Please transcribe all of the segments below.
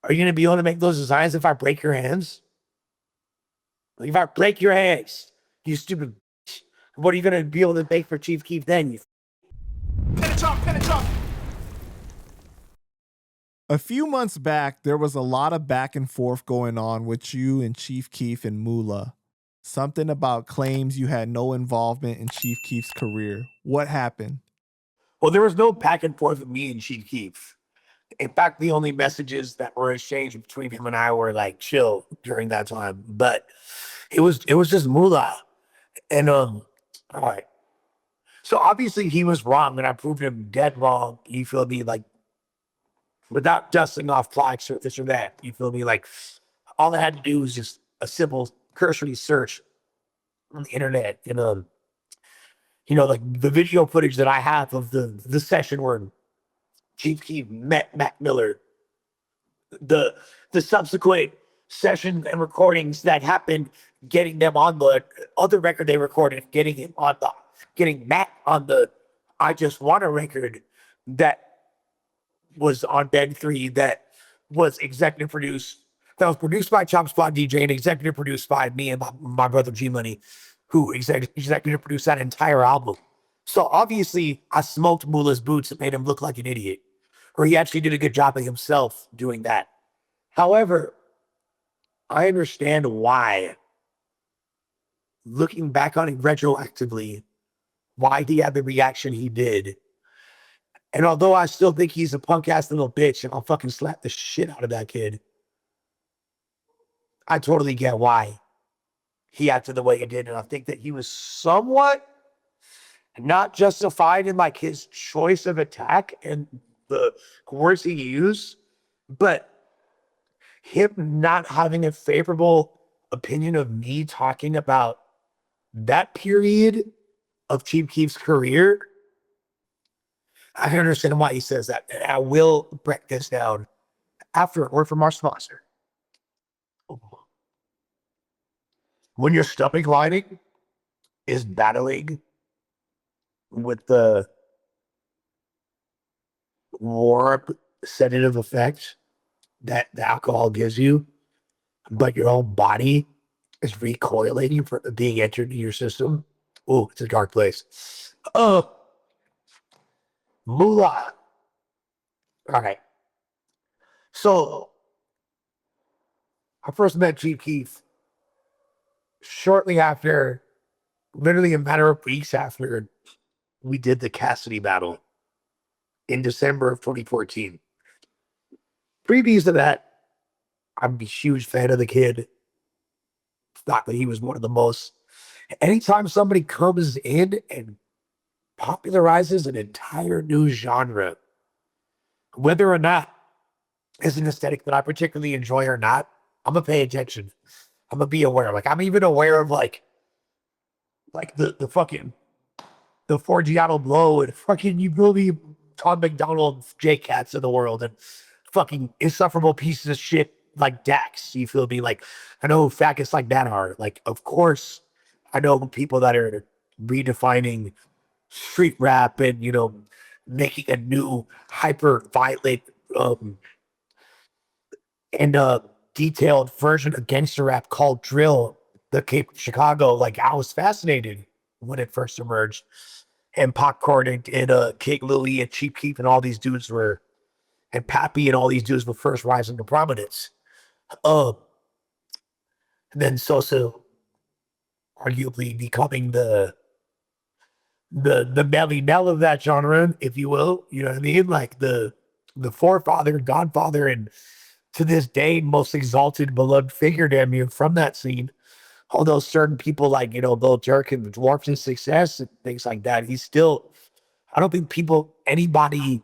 Are you going to be able to make those designs if I break your hands? Like, if I break your hands, you stupid bitch, what are you going to be able to make for Chief Keef then? Pin it up. A few months back, there was a lot of back and forth going on with you and Chief Keef and Mula. Something about claims you had no involvement in Chief Keef's career. What happened? Well, there was no back and forth with me and Chief Keef. In fact, the only messages that were exchanged between him and I were like chill during that time. But it was just Mula. And all right. So obviously he was wrong, and I proved him dead wrong. You feel me? Like, without dusting off plaques or this or that. You feel me? Like, all I had to do was just a simple cursory search on the internet. And like the video footage that I have of the session where Chief Keef met Mac Miller, the subsequent session and recordings that happened, getting them on the other record they recorded, getting Matt on the I Just Wanna record that was on Ben 3, that was executive produced, that was produced by Chop Squad DJ and executive produced by me and my brother G Money, who executive produced that entire album. So obviously I smoked Mula's boots and made him look like an idiot. Or he actually did a good job of himself doing that. However, I understand why, looking back on it retroactively, why he had the reaction he did. And although I still think he's a punk ass little bitch and I'll fucking slap the shit out of that kid, I totally get why he acted the way he did. And I think that he was somewhat not justified in like his choice of attack and the words he used, but him not having a favorable opinion of me talking about that period of Chief Keef's career, I can understand why he says that. And I will break this down after a word from our sponsor. When your stomach lining is battling with the warm sedative effect that the alcohol gives you, but your own body is recoiling for being entered into your system. Oh, it's a dark place. Moolah. All right. So I first met Chief Keef shortly after, literally a matter of weeks after we did the Cassidy battle in December of 2014. Previous to that, I'm a huge fan of the kid. Thought that he was one of the most. Anytime somebody comes in and popularizes an entire new genre, whether or not it's an aesthetic that I particularly enjoy or not, I'm gonna pay attention. I'm gonna be aware. Like, I'm even aware of like the fucking the Forgiato Blow and fucking you really Tom McDonald J Cats of the world and fucking insufferable pieces of shit like Dax. You feel me? Like, I know faggots like that are like, of course, I know people that are redefining street rap and making a new hyper violent um and detailed version of gangster rap called drill that came from Chicago. Like, I was fascinated when it first emerged. And Popcorn and King Louie and Chief Keef and all these dudes were, and Pappy and all these dudes were first rising to prominence. Um, and then Sosa arguably becoming the Melly Mel of that genre, if you will. You know what I mean? Like the forefather, godfather, and to this day, most exalted, beloved figure, damn near, from that scene. Although certain people like, Lil Durk and dwarfs his success and things like that, he's still, I don't think anybody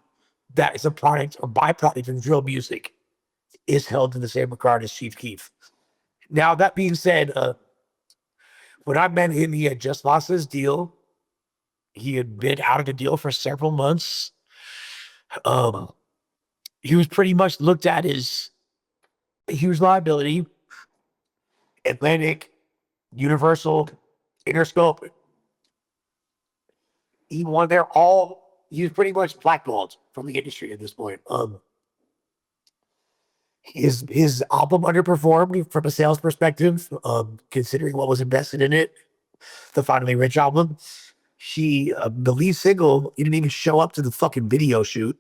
that is a product or byproduct of drill music is held in the same regard as Chief Keef. Now, that being said, when I met him, he had just lost his deal. He had been out of the deal for several months. Um, he was pretty much looked at as a huge liability. Atlantic, Universal, Interscope. He was pretty much blackballed from the industry at this point. His album underperformed from a sales perspective, considering what was invested in it. The Finally Rich album. The lead single, he didn't even show up to the fucking video shoot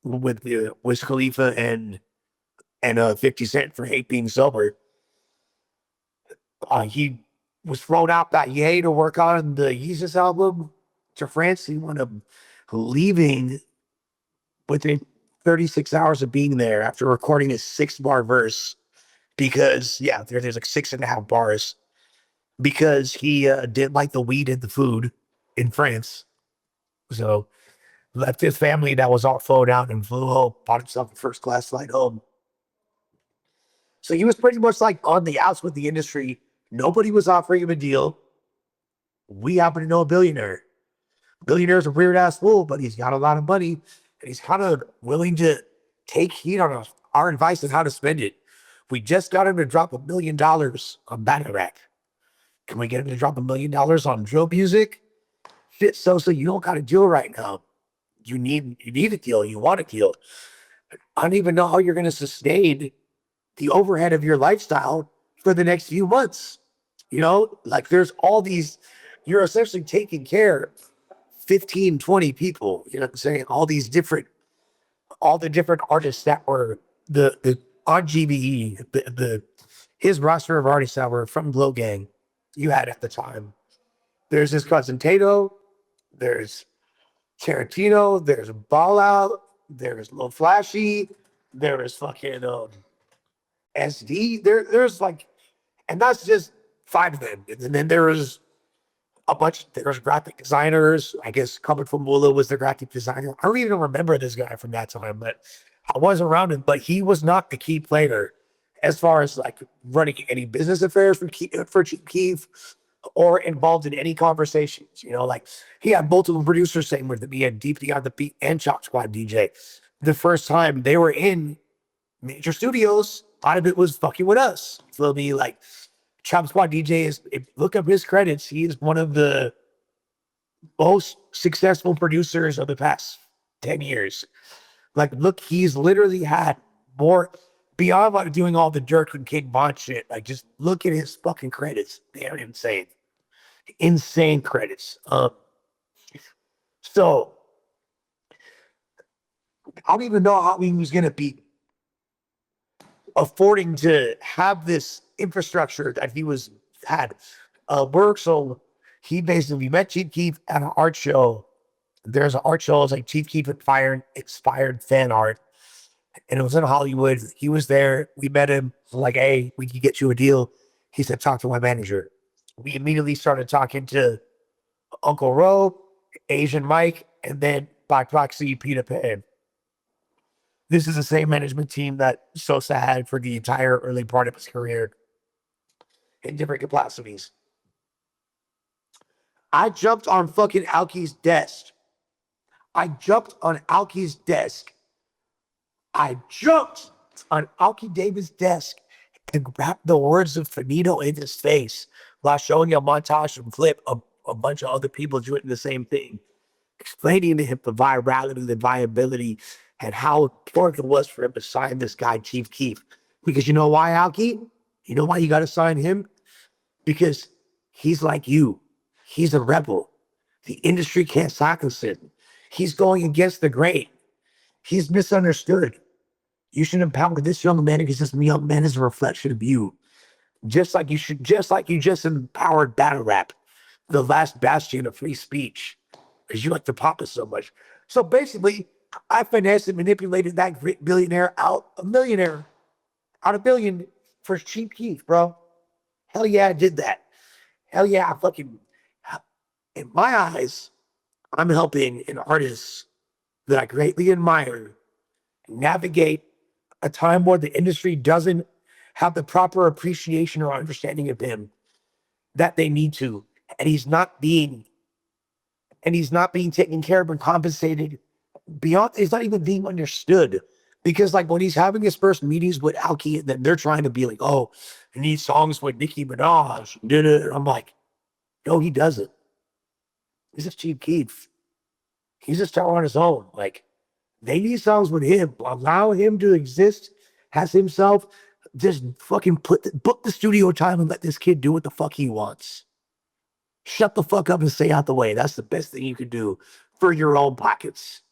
with Wiz Khalifa and 50 Cent for Hate Being Sober. He was thrown out that yay to work on the Yeezus album to France. He wound up leaving within 36 hours of being there after recording his 6-bar verse because, yeah, there's like 6.5 bars because he didn't like the weed and the food in France. So left his family that was all flown out and flew home, bought himself a first class flight home. So he was pretty much like on the outs with the industry. Nobody was offering him a deal. We happen to know a billionaire. Billionaire's a weird ass fool, but he's got a lot of money and he's kind of willing to take heat on us, our advice on how to spend it. We just got him to drop $1 million on Battle Rack. Can we get him to drop $1 million on drill music? Shit, Sosa, you don't got a deal right now. You need a deal. You want a deal. I don't even know how you're going to sustain the overhead of your lifestyle for the next few months. You know, like there's all these, you're essentially taking care of 15, 20 people. You know what I'm saying? All the different artists that were the on GBE, his roster of artists that were from Blow Gang, you had at the time. There's his cousin Tato, there's Tarantino, there's Ball Out, there's Lil Flashy, there is fucking SD. There's like, and that's just 5 of them. And then there was there's graphic designers. I guess Colorful Mula was the graphic designer. I don't even remember this guy from that time, but I was around him, but he was not the key player as far as like running any business affairs for Chief Keef or involved in any conversations. You know, like he had multiple producers saying with him. He had Deeply on the Beat and Chop Squad DJ. The first time they were in major studios, a lot of it was fucking with us. Feel me? Like Chop Squad DJ is, if look up his credits, he is one of the most successful producers of the past 10 years. Like, look, he's literally had more beyond like doing all the Dirk and King Von shit. Like, just look at his fucking credits. They're insane. Insane credits. So I don't even know how he was gonna be affording to have this infrastructure that he had work. So he basically met Chief Keef at an art show. There's an art show. It was like Chief Keef expired fan art. And it was in Hollywood. He was there. We met him. Like, hey, we can get you a deal. He said, talk to my manager. We immediately started talking to Uncle Ro, Asian Mike, and then by proxy, Peter Pan. This is the same management team that Sosa had for the entire early part of his career in different capacities. I jumped on fucking Alki's desk. I jumped on Alki's desk. I jumped on Alki Davis' desk and grabbed the words of Finito in his face while showing a montage and clip of a bunch of other people doing the same thing, explaining to him the virality, the viability, and how important it was for him to sign this guy, Chief Keef. Because you know why, Alki? You know why you got to sign him? Because he's like you. He's a rebel. The industry can't silence him. He's going against the grain. He's misunderstood. You should empower this young man because this young man is a reflection of you. Just like you just empowered battle rap, the last bastion of free speech, because you like to pop it so much. So basically, I financed and manipulated that great billionaire out a billion for Chief Keef, bro. Hell yeah, I did that. Hell yeah, in my eyes, I'm helping an artist that I greatly admire navigate a time where the industry doesn't have the proper appreciation or understanding of him that they need to. And he's not being taken care of and compensated beyond, he's not even being understood. Because like when he's having his first meetings with Alki, and then they're trying to be like, oh, he needs songs with Nicki Minaj. I'm like, no, he doesn't. This is Chief Keef. He's a star on his own. Like, they need songs with him. Allow him to exist has himself, just fucking book the studio time and let this kid do what the fuck he wants. Shut the fuck up and stay out the way. That's the best thing you can do for your own pockets.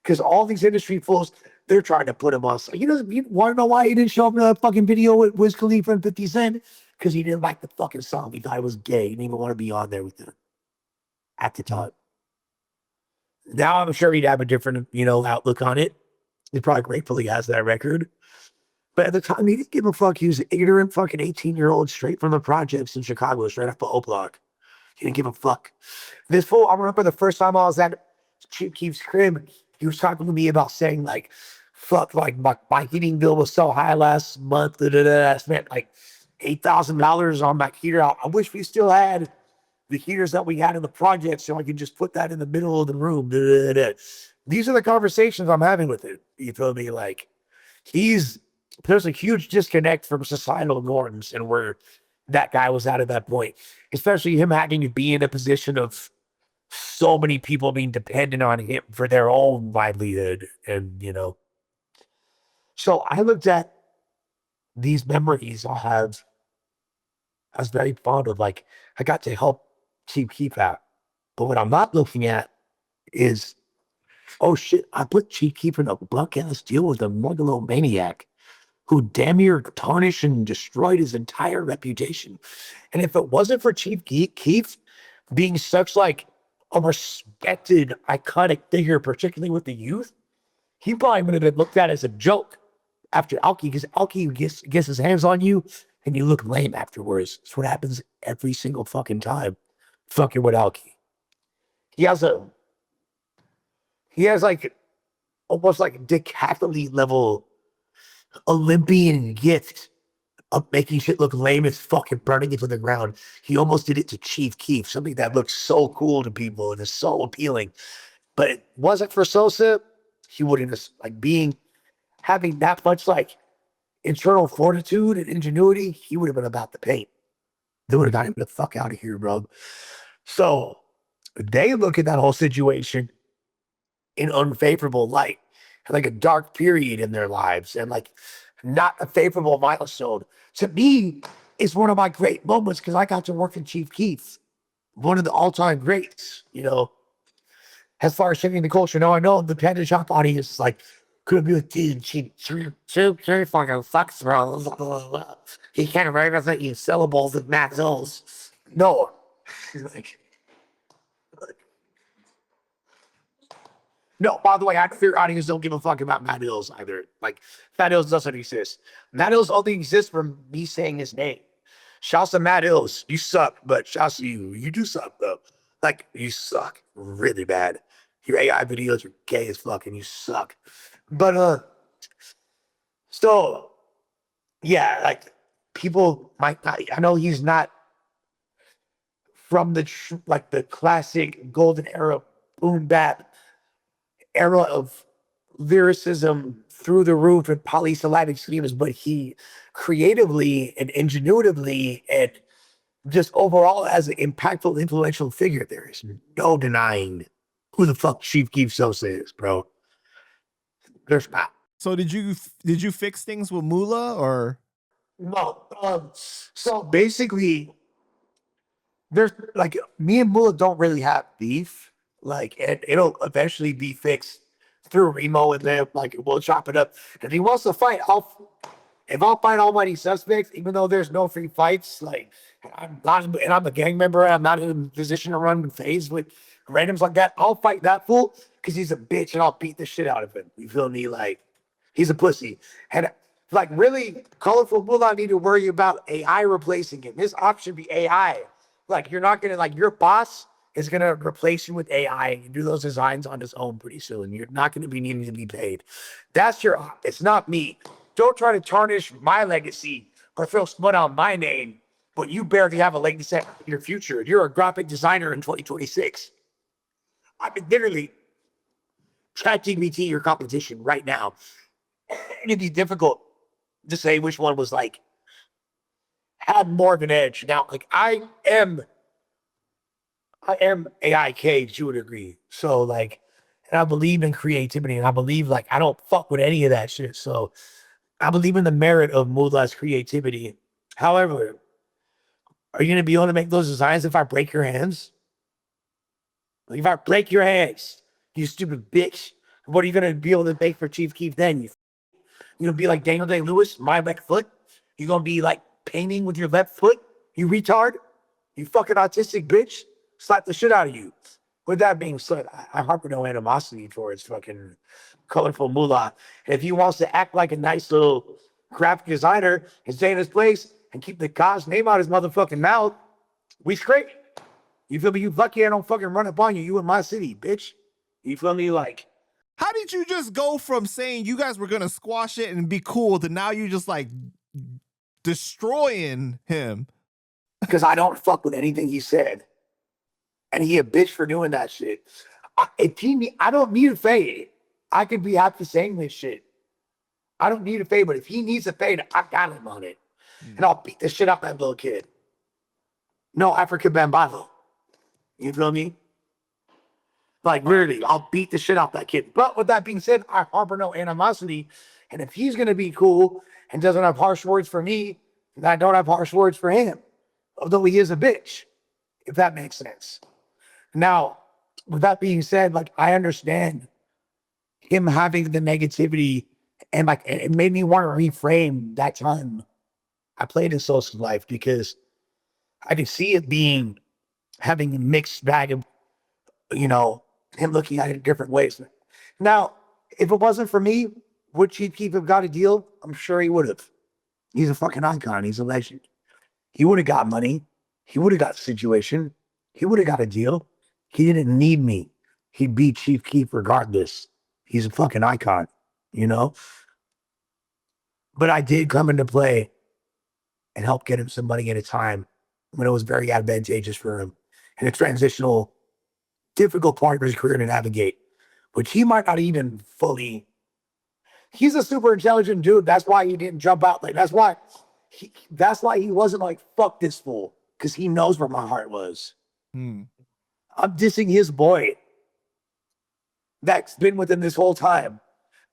Because all these industry fools, they're trying to put him on. You want to know why he didn't show up in that fucking video with Wiz Khalifa and 50 Cent? Because he didn't like the fucking song. He thought it was gay. He didn't even want to be on there with him at the time. Now I'm sure he'd have a different, outlook on it. He probably gratefully has that record. But at the time, he didn't give a fuck. He was an ignorant fucking 18-year-old straight from the projects in Chicago, straight off the O Block. He didn't give a fuck. This fool, I remember the first time I was at Chief Keef's crib, he was talking to me about saying, like, fuck, like, my heating bill was so high last month. I spent, like, $8,000 on my heater. I wish we still had the heaters that we had in the project so I could just put that in the middle of the room. These are the conversations I'm having with him. You feel me? Like, there's a huge disconnect from societal norms and where that guy was at that point, especially him having to be in a position of so many people being dependent on him for their own livelihood. And, so I looked at these memories I was very fond of. Like, I got to help Chief Keef out. But what I'm not looking at is, oh shit, I put Chief Keef in a buck ass deal with a megalomaniac who damn near tarnished and destroyed his entire reputation. And if it wasn't for Chief Keef being such like a respected, iconic figure, particularly with the youth, he probably would have been looked at as a joke after Alki, because Alki gets his hands on you and you look lame afterwards. That's what happens every single fucking time. Fucking with Alki. He has like almost like decathlete level Olympian gift of making shit look lame as fucking burning it to the ground. He almost did it to Chief Keef, something that looks so cool to people and is so appealing. But it wasn't for Sosa, he wouldn't have, like, having that much like internal fortitude and ingenuity, he would have been about the paint. They would have got him the fuck out of here, bro. So they look at that whole situation in unfavorable light, like a dark period in their lives, and like not a favorable milestone. To me, it's one of my great moments because I got to work with Chief Keef, one of the all-time greats, as far as shaping the culture. Now I know the Panda Shop audience is like, could be with dude, Chief fucking fucks, bro. He can't represent you syllables with Matt Hills. No. like, No, by the way, I fear audience don't give a fuck about Matt Hills either. Like, Matt Hills doesn't exist. Matt Hills only exists from me saying his name. Shouts to Matt Hills. You suck, but shouts to you. You do suck, though. Like, you suck really bad. Your AI videos are gay as fuck and you suck. But, so, yeah, like, people might not, I know he's not from the classic golden era boom bap era of lyricism through the roof and polysyllabic schemes, but he creatively and ingenuitively and just overall as an impactful, influential figure, there is no denying who the fuck Chief Keef Sosa is, bro. There's not. So did you fix things with Mula or? No. So basically, there's like me and Mula don't really have beef. Like, and it'll eventually be fixed through Remo and them. Like, we'll chop it up. If he wants to fight, if I'll fight Almighty Suspects, even though there's no free fights, like, I'm a gang member, I'm not in a position to run phase with randoms like that, I'll fight that fool because he's a bitch and I'll beat the shit out of him. You feel me? Like, he's a pussy. And like, really, Colorful Mula need to worry about AI replacing him. His option be AI. Like, you're not gonna, like, your boss is gonna replace you with AI and do those designs on his own pretty soon. You're not gonna be needing to be paid. That's it's not me. Don't try to tarnish my legacy or throw smut on my name, but you barely have a legacy in your future. You're a graphic designer in 2026. I mean, literally, ChatGPT your competition right now. It'd be difficult to say which one was like had more of an edge. Now, like, I am AIK to a degree. So like, and I believe in creativity and I believe, like, I don't fuck with any of that shit. So I believe in the merit of Mula's creativity. However, are you going to be able to make those designs if I break your hands? Like if I break your hands, you stupid bitch, what are you going to be able to make for Chief Keef then? You going to be like Daniel Day-Lewis, my left foot? You going to be like painting with your left foot? You retard? You fucking autistic bitch? Slap the shit out of you. With that being said, I harbor no animosity towards fucking Colorful Mula. If he wants to act like a nice little graphic designer and stay in his place and keep the God's name out his motherfucking mouth, we straight. You feel me? You lucky I don't fucking run up on you. You in my city, bitch. You feel me? Like, how did you just go from saying you guys were gonna squash it and be cool to now you just like destroying him? because I don't fuck with anything he said. And he a bitch for doing that shit. I don't need a fade. I could be happy saying this shit. I don't need a fade, but if he needs a fade, I got him on it. And I'll beat the shit out that little kid. No African Bambino. You feel me? Like, literally, I'll beat the shit out that kid. But with that being said, I harbor no animosity. And if he's going to be cool and doesn't have harsh words for me, then I don't have harsh words for him. Although he is a bitch, if that makes sense. Now, with that being said, like, I understand him having the negativity and like, it made me want to reframe that time I played in social life because I could see it being having a mixed bag of, you know, him looking at it in different ways. Now, if it wasn't for me, would Chief Keef have got a deal? I'm sure he would have. He's a fucking icon. He's a legend. He would have got money. He would have got the situation. He would have got a deal. He didn't need me. He'd beat Chief Keef regardless. He's a fucking icon, you know? But I did come into play and help get him some money at a time when it was very advantageous for him in a transitional, difficult part of his career to navigate, which he might not even fully. He's a super intelligent dude. That's why he didn't jump out. Like, that's why he wasn't like, fuck this fool, because he knows where my heart was. I'm dissing his boy that's been with him this whole time,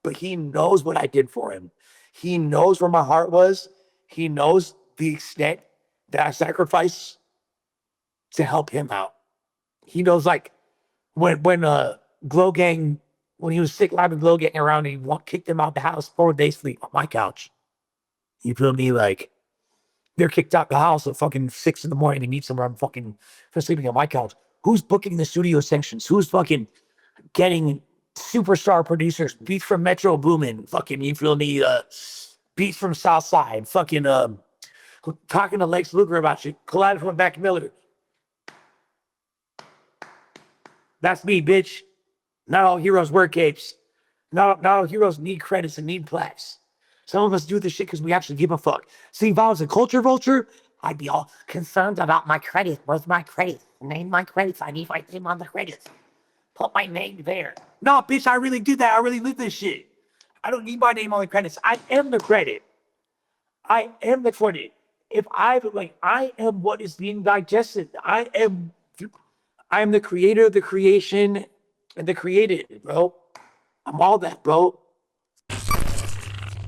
but he knows what I did for him. He knows where my heart was. He knows the extent that I sacrificed to help him out. He knows, like, when Glow Gang, when he was sick, living Glow Gang around, he kicked him out the house 4 days sleep on my couch. You feel me? Like, they're kicked out the house at fucking 6 in the morning to meet somewhere. I'm fucking for sleeping on my couch. Who's booking the studio sections? Who's fucking getting superstar producers? Beats from Metro Boomin, fucking, you feel me? Beats from Southside, fucking talking to Lex Luger about shit. Collided from Mac Miller. That's me, bitch. Not all heroes wear capes. Not all heroes need credits and need plaques. Some of us do this shit because we actually give a fuck. See, if I was a culture vulture, I'd be all concerned about my credit. Where's my credit? Name my credits. I need my name on the credits. Put my name there. No, bitch, I really did that. I really live this shit. I don't need my name on the credits. I am the credit. I am the credit. I am what is being digested. I am the creator, the creation, and the created, bro. I'm all that, bro.